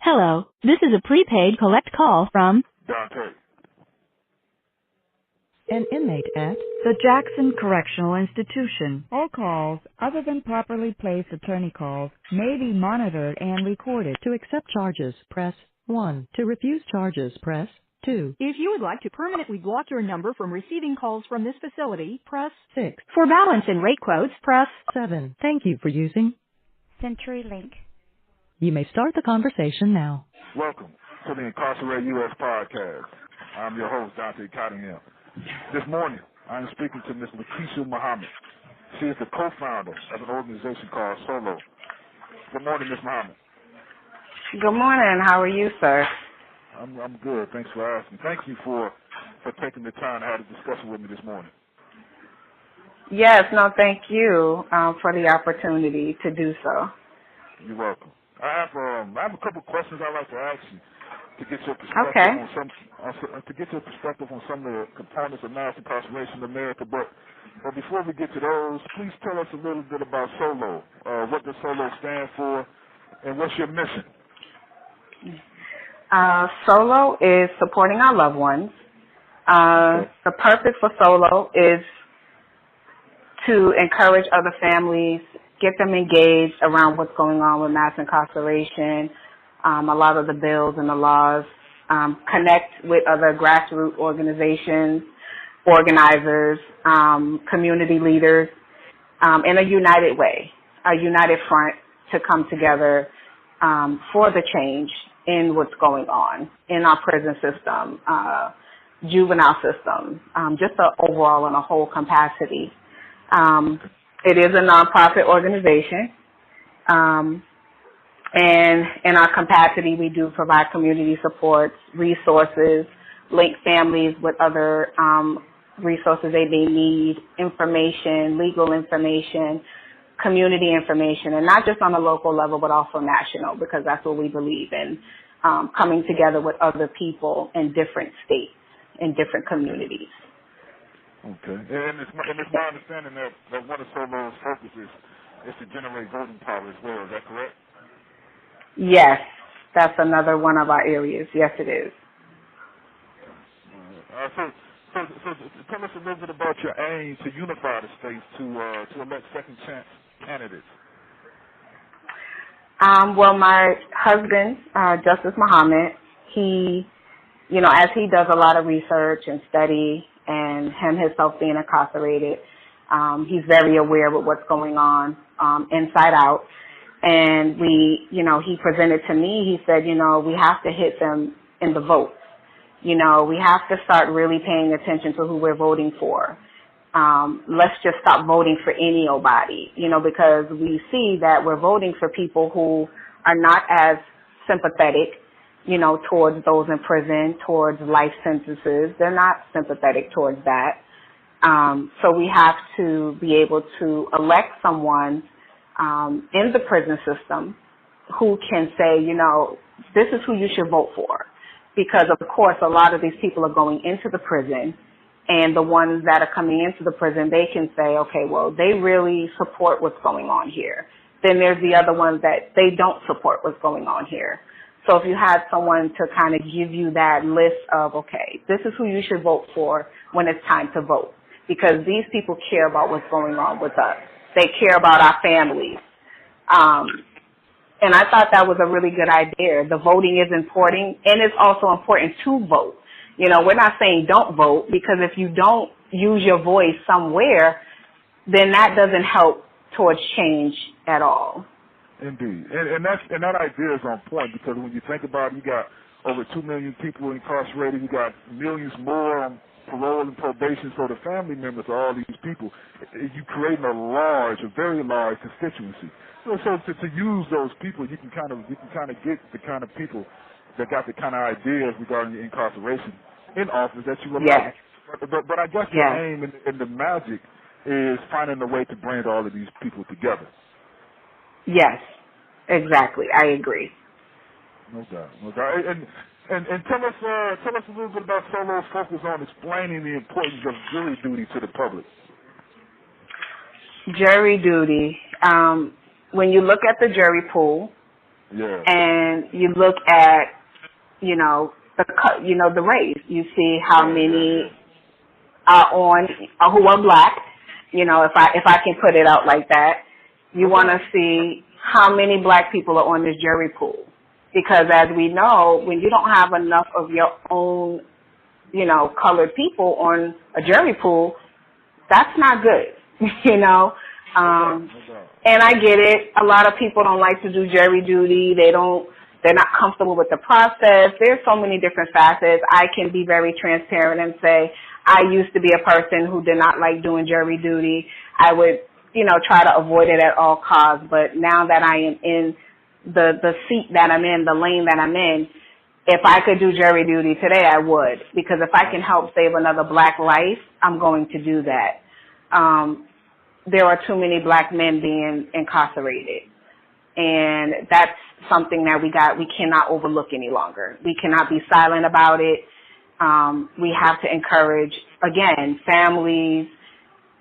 Hello, this is a prepaid collect call from Dante. An inmate at the Jackson Correctional Institution. All calls, other than properly placed attorney calls, may be monitored and recorded. To accept charges, press 1. To refuse charges, press 2. If you would like to permanently block your number from receiving calls from this facility, press 6. for balance and rate quotes, press 7. Thank you for using CenturyLink. You may start the conversation now. Welcome to the Incarcerate U.S. podcast. I'm your host, Dante Cottingham. This morning, I am speaking to Ms. Lakeisha Muhammad. She is the co-founder of an organization called Solo. Good morning, Ms. Muhammad. Good morning. How are you, sir? I'm good. Thanks for asking. Thank you for taking the time to have a discussion with me this morning. Yes, no, thank you for the opportunity to do so. You're welcome. I have a couple questions I'd like to ask you to get your perspective on some of the components of mass incarceration in America. But before we get to those, please tell us a little bit about Solo. What does Solo stand for, and what's your mission? Solo is supporting our loved ones. The purpose for Solo is to encourage other families, get them engaged around what's going on with mass incarceration, a lot of the bills and the laws, connect with other grassroots organizations, organizers, community leaders, in a united way, a united front to come together for the change in what's going on in our prison system, juvenile system, just overall in a whole capacity. It is a nonprofit organization, and in our capacity, we do provide community supports, resources, link families with other resources they may need, information, legal information, community information, and not just on a local level, but also national, because that's what we believe in, coming together with other people in different states, in different communities. Okay. And it's my understanding that one of Solo's focuses is to generate voting power as well. Is that correct? Yes, that's another one of our areas. Yes, it is. So tell us a little bit about your aim to unify the states to elect second chance candidates. Well, my husband, Justice Muhammad, he, as he does a lot of research and study, and him himself being incarcerated, he's very aware of what's going on inside out. And he presented to me, he said, we have to hit them in the vote. We have to start really paying attention to who we're voting for. Let's just stop voting for any old body, because we see that we're voting for people who are not as sympathetic, towards those in prison, towards life sentences. They're not sympathetic towards that. So we have to be able to elect someone in the prison system who can say, this is who you should vote for. Because, of course, a lot of these people are going into the prison, and the ones that are coming into the prison, they can say, okay, well, they really support what's going on here. Then there's the other ones that they don't support what's going on here. So if you had someone to kind of give you that list of, okay, this is who you should vote for when it's time to vote, because these people care about what's going on with us. They care about our families. And I thought that was a really good idea. The voting is important, and it's also important to vote. We're not saying don't vote, because if you don't use your voice somewhere, then that doesn't help towards change at all. Indeed, and that idea is on point, because when you think about it, you got over 2 million people incarcerated, you got millions more on parole and probation, so the family members of all these people, you create a very large constituency. So to use those people, you can kind of get the kind of people that got the kind of ideas regarding the incarceration in office that you would like. But I guess the aim and the magic is finding a way to bring all of these people together. Yes, exactly. I agree. No doubt. And tell us a little bit about Solo's focus on explaining the importance of jury duty to the public. Jury duty. When you look at the jury pool, Yeah. And you look at, the race. You see how many are on, who are black, if I can put it out like that. You want to see how many black people are on this jury pool. Because as we know, when you don't have enough of your own, colored people on a jury pool, that's not good, And I get it. A lot of people don't like to do jury duty. They're not comfortable with the process. There's so many different facets. I can be very transparent and say I used to be a person who did not like doing jury duty. I would, try to avoid it at all costs. But now that I am in the seat that I'm in, the lane that I'm in, if I could do jury duty today, I would. Because if I can help save another black life, I'm going to do that. There are too many black men being incarcerated. And that's something that we cannot overlook any longer. We cannot be silent about it. We have to encourage, again, families,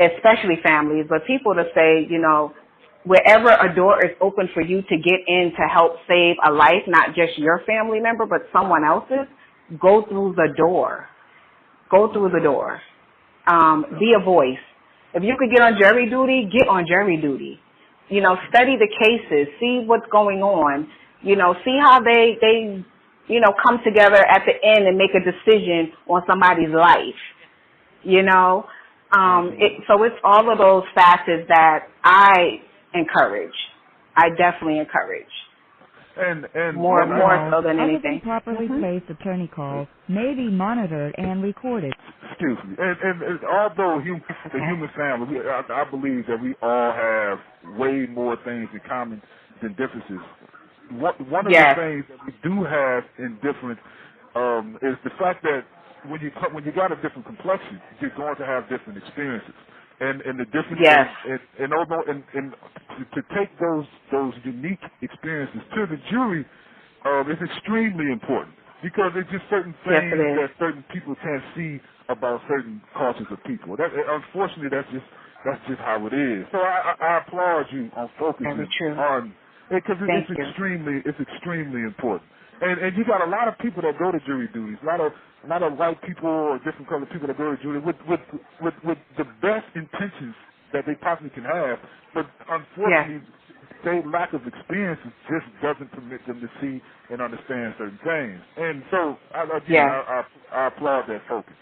especially families, but people to say, wherever a door is open for you to get in to help save a life, not just your family member, but someone else's, go through the door. Go through the door. Be a voice. If you could get on jury duty, get on jury duty. Study the cases, see what's going on, see how they come together at the end and make a decision on somebody's life, So it's all of those facets that I encourage. I definitely encourage. And more so than anything. Properly placed attorney calls may be monitored and recorded. Excuse me. And although the human family, I believe that we all have way more things in common than differences. One of the things that we do have in difference is the fact that when you got a different complexion, you're going to have different experiences. And the difference and to take those unique experiences to the jury is extremely important, because there's just certain things that certain people can't see about certain cultures of people. Unfortunately, that's just how it is. So I applaud you on focusing on, because it's extremely important. And you got a lot of people that go to jury duties, a lot of white people or different colored people that go to jury with the best intentions that they possibly can have, but unfortunately their lack of experience just doesn't permit them to see and understand certain things. And so I applaud that focus.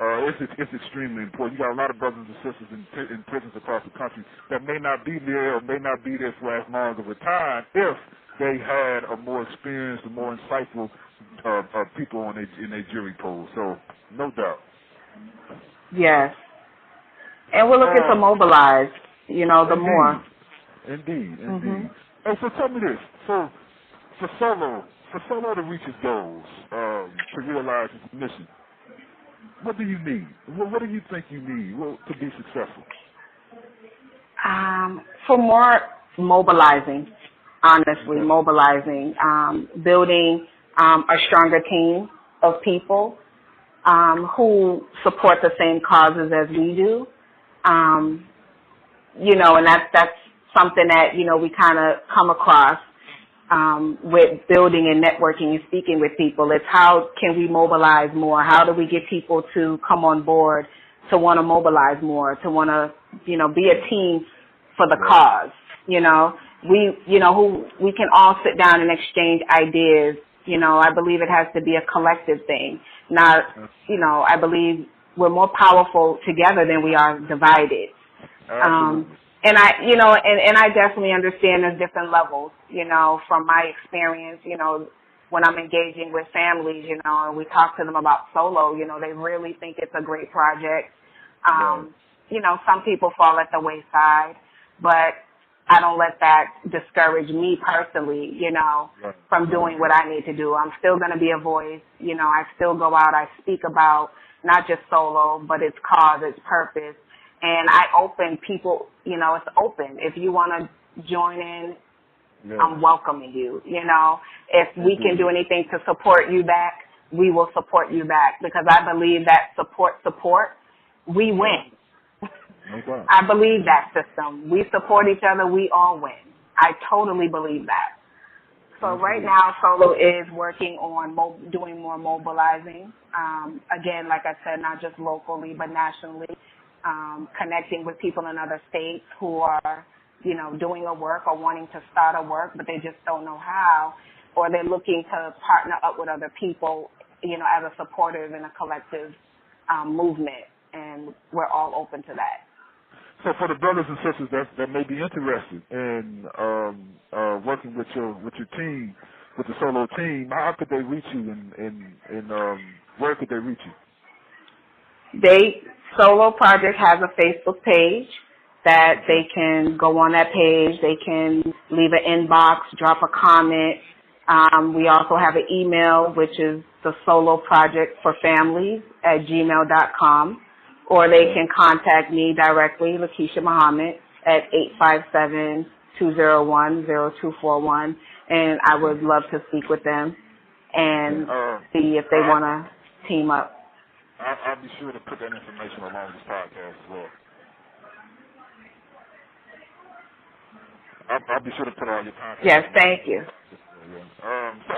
It's extremely important. You got a lot of brothers and sisters in prisons across the country that may not be there or may not be there for as long of a time if they had a more experienced, a more insightful people in their jury pool. So, no doubt. Yes. And we're looking to mobilize, the more. Indeed. And so tell me this. So, for Solo to reach his goals, to realize his mission, what do you need? What do you think you need to be successful? For more mobilizing. Honestly, mobilizing, building a stronger team of people who support the same causes as we do. And that's something that, we kind of come across with building and networking and speaking with people. It's how can we mobilize more? How do we get people to come on board, to want to mobilize more, to want to, be a team for the cause, We can all sit down and exchange ideas. I believe it has to be a collective thing. Not, I believe we're more powerful together than we are divided. And I definitely understand there's different levels, from my experience, when I'm engaging with families, and we talk to them about Solo, they really think it's a great project. Some people fall at the wayside, but I don't let that discourage me personally, from doing what I need to do. I'm still going to be a voice. I still go out. I speak about not just Solo, but its cause, its purpose. And I open people, it's open. If you want to join in, I'm welcoming you. If we can do anything to support you back, we will support you back, because I believe that support, we win. I believe that system. We support each other. We all win. I totally believe that. So right now, Solo is working on doing more mobilizing. Again, like I said, not just locally, but nationally, connecting with people in other states who are, doing a work or wanting to start a work, but they just don't know how, or they're looking to partner up with other people, as a supportive and a collective movement, and we're all open to that. So for the brothers and sisters that may be interested in working with your team, with the Solo team, how could they reach you, and where could they reach you? Solo Project has a Facebook page that they can go on that page. They can leave an inbox, drop a comment. We also have an email, which is the Solo Project for Families @gmail.com. Or they can contact me directly, Lakeisha Muhammad, at 857-201-0241, and I would love to speak with them and see if they want to team up. I'll be sure to put that information along this podcast as well. I'll be sure to put all your contact. Yes, thank you.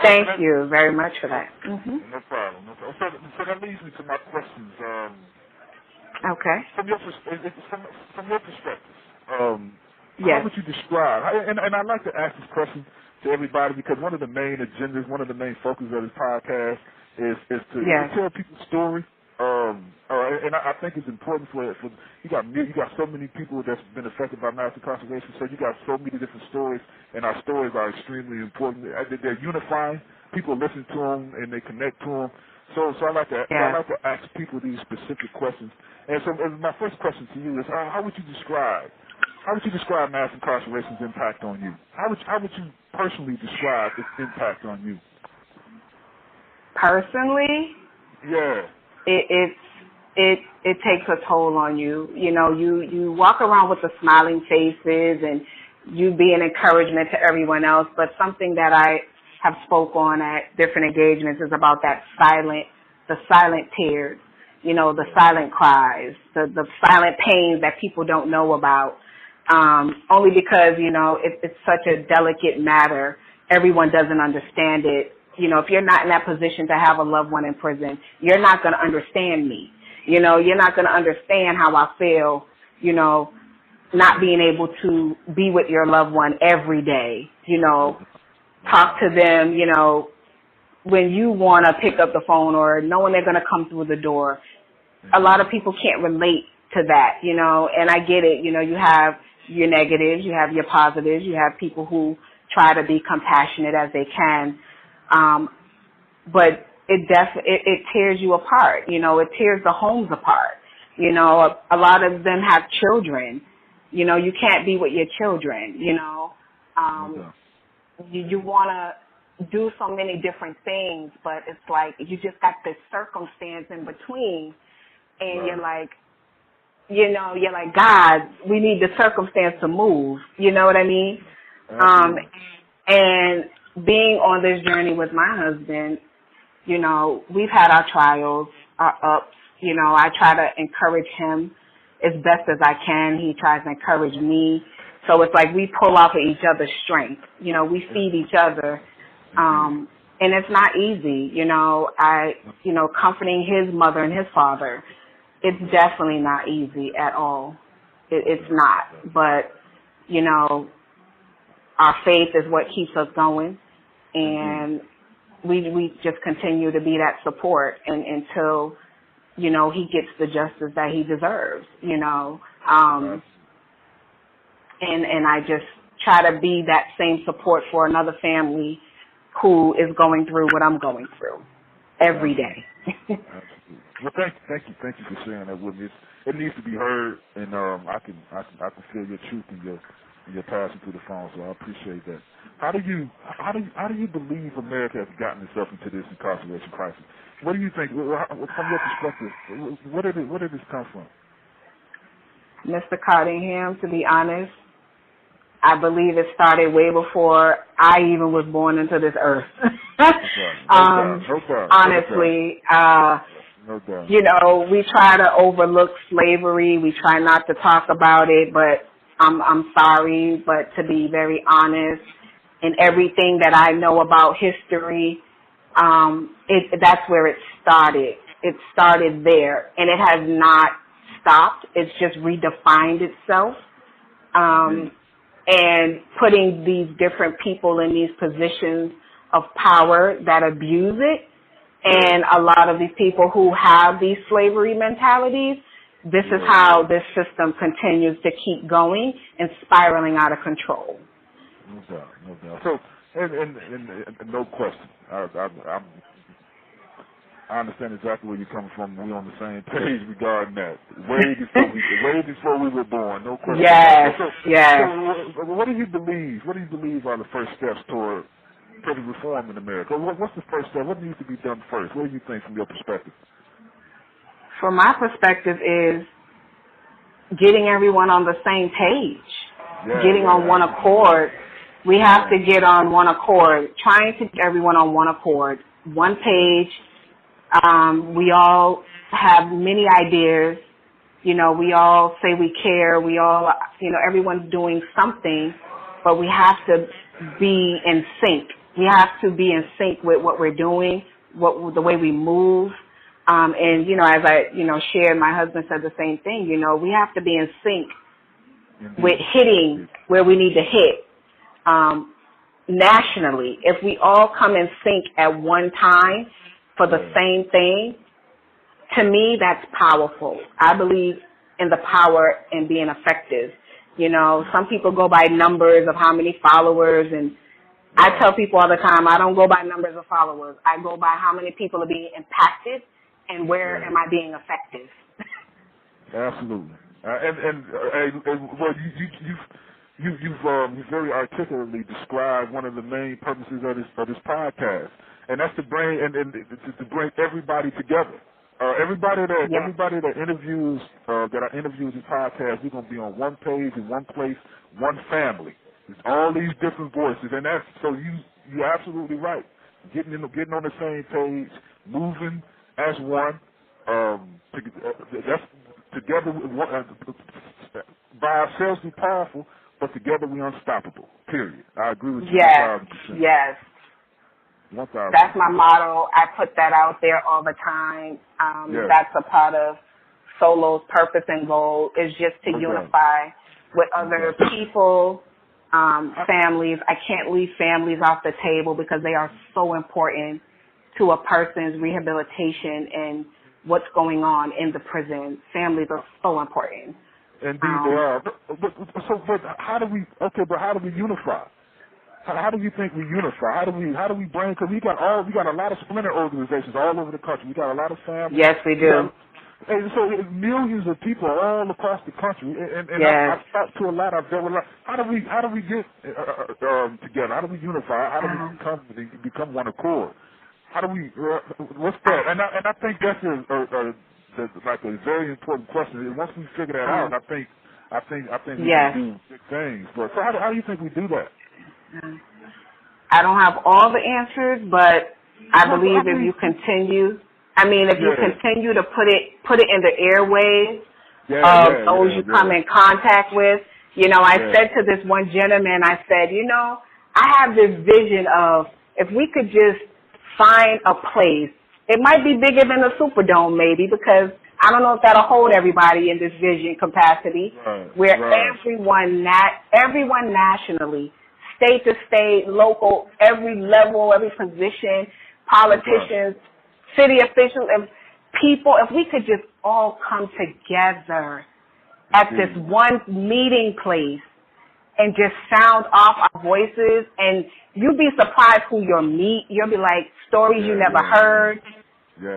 Thank you very much for that. Mm-hmm. No problem. So that leads me to my questions. Okay. From your perspective, yes. How would you describe? And I'd like to ask this question to everybody because one of the main agendas, one of the main focuses of this podcast is to tell people's story. And I think it's important for you got so many people that's been affected by mass incarceration, so you got so many different stories, and our stories are extremely important. They're unifying. People listen to them and they connect to them. So I like to ask people these specific questions. And so my first question to you is, how would you describe mass incarceration's impact on you? How would you personally describe its impact on you? Personally? Yeah. It takes a toll on you. You walk around with the smiling faces and you be an encouragement to everyone else, but something that I have spoke on at different engagements is about the silent tears, the silent cries, the silent pains that people don't know about, only because, it's such a delicate matter. Everyone doesn't understand it. If you're not in that position to have a loved one in prison, you're not going to understand me. You're not going to understand how I feel, not being able to be with your loved one every day, talk to them, when you want to pick up the phone or knowing they're going to come through the door. A lot of people can't relate to that, and I get it. You have your negatives, you have your positives, you have people who try to be compassionate as they can. But it tears you apart, it tears the homes apart. A lot of them have children, you can't be with your children, you want to do so many different things, but it's like you just got this circumstance in between, and you're like, God, we need the circumstance to move, you know what I mean? And being on this journey with my husband, we've had our trials, our ups. I try to encourage him as best as I can. He tries to encourage me. So it's like we pull off of each other's strength. We feed each other. And it's not easy. Comforting his mother and his father, it's definitely not easy at all. It's not. But, our faith is what keeps us going. And we just continue to be that support until, he gets the justice that he deserves, and I just try to be that same support for another family who is going through what I'm going through every day. Well, thank you for sharing that with me. It needs to be heard, and I can feel your truth and your passion through the phone. So I appreciate that. How do you believe America has gotten itself into this incarceration crisis? What do you think, from your perspective? Where did this come from? Mr. Cottingham, to be honest, I believe it started way before I even was born into this earth. Honestly, no doubt. We try to overlook slavery. We try not to talk about it, but I'm sorry, but to be very honest, and everything that I know about history, that's where it started. It started there, and it has not stopped. It's just redefined itself. And putting these different people in these positions of power that abuse it, and a lot of these people who have these slavery mentalities, this is how this system continues to keep going and spiraling out of control. No doubt, no doubt. So, and no question, I understand exactly where you're coming from. We're on the same page regarding that. Way before we were born, no question. Yes, yes. So what do you believe? What do you believe are the first steps toward prison reform in America? What's the first step? What needs to be done first? What do you think from your perspective? From my perspective is getting everyone on the same page, getting on one accord. We have to get on one accord, trying to get everyone on one accord, one page. We all have many ideas. You know, we all say we care. We all, you know, everyone's doing something, but we have to be in sync. We have to be in sync with what we're doing, the way we move. And, you know, as I, you know, shared, my husband said the same thing. You know, we have to be in sync with hitting where we need to hit. Nationally, if we all come in sync at one time for the same thing, to me, that's powerful. I believe in the power in being effective. You know, some people go by numbers of how many followers, and I tell people all the time, I don't go by numbers of followers. I go by how many people are being impacted and where am I being effective. Absolutely. Well, you've very articulately described one of the main purposes of this podcast, and that's to bring to bring everybody together. Everybody that interviews that I interviews this podcast, we're gonna be on one page, in one place, one family. It's all these different voices, and that's so you're absolutely right. Getting on the same page, moving as one. That's together. By ourselves, we're powerful, but together we're unstoppable. Period. I agree with you. Yes. 1,000%. Yes. 1,000%. That's my motto. I put that out there all the time. That's a part of Solo's purpose and goal is just to unify with other people, families. I can't leave families off the table because they are so important to a person's rehabilitation and what's going on in the prison. Families are so important. Indeed, they are. But how do we? Okay, but how do we unify? How do you think we unify? How do we bring? Because we got a lot of splinter organizations all over the country. We got a lot of families. Yes, we do. And so millions of people all across the country. And yes. I've talked to a lot. I've dealt with a lot. How do we get together? How do we unify? How do we become one accord? How do we? What's that? And I think that's like a very important question. And once we figure that out, I think we can do big things. But so how do you think we do that? I don't have all the answers, but I believe if you continue, if you continue to put it in the airwaves of those you come in contact with. You know, I said to this one gentleman, I said, you know, I have this vision of if we could just find a place. It might be bigger than the Superdome, maybe, because I don't know if that'll hold everybody in this vision capacity, where everyone nationally, state to state, local, every level, every position, politicians, city officials, and people, if we could just all come together at this one meeting place and just sound off our voices, and you'll be surprised who you'll meet. You'll be like, stories you never heard.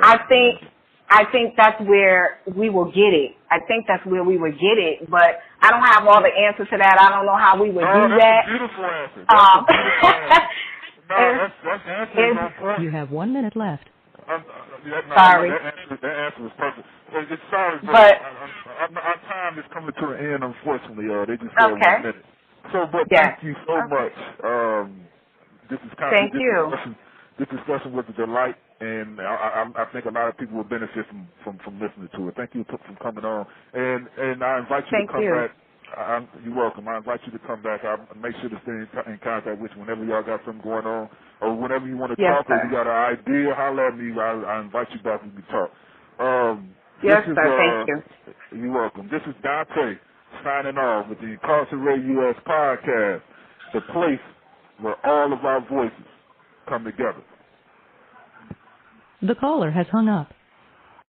I think that's where we will get it. I think that's where we would get it, but I don't have all the answers to that. I don't know how we would do that. That's a beautiful answer. That's answer on point. You have 1 minute left. Sorry. That answer was perfect. It's sorry, but our time is coming to an end, unfortunately. They just said 1 minute. But thank you so much. This discussion was a delight, and I think a lot of people will benefit from listening to it. Thank you for coming on, and I invite you to come back You're welcome. I invite you to come back. I'll make sure to stay in contact with you whenever y'all got something going on, or whenever you want to talk, or you got an idea, holler at me. I invite you back. We can talk. Yes, sir. Thank you. You're welcome. This is Dante signing off with the Incarcerate U.S. podcast, the place where all of our voices come together. The caller has hung up.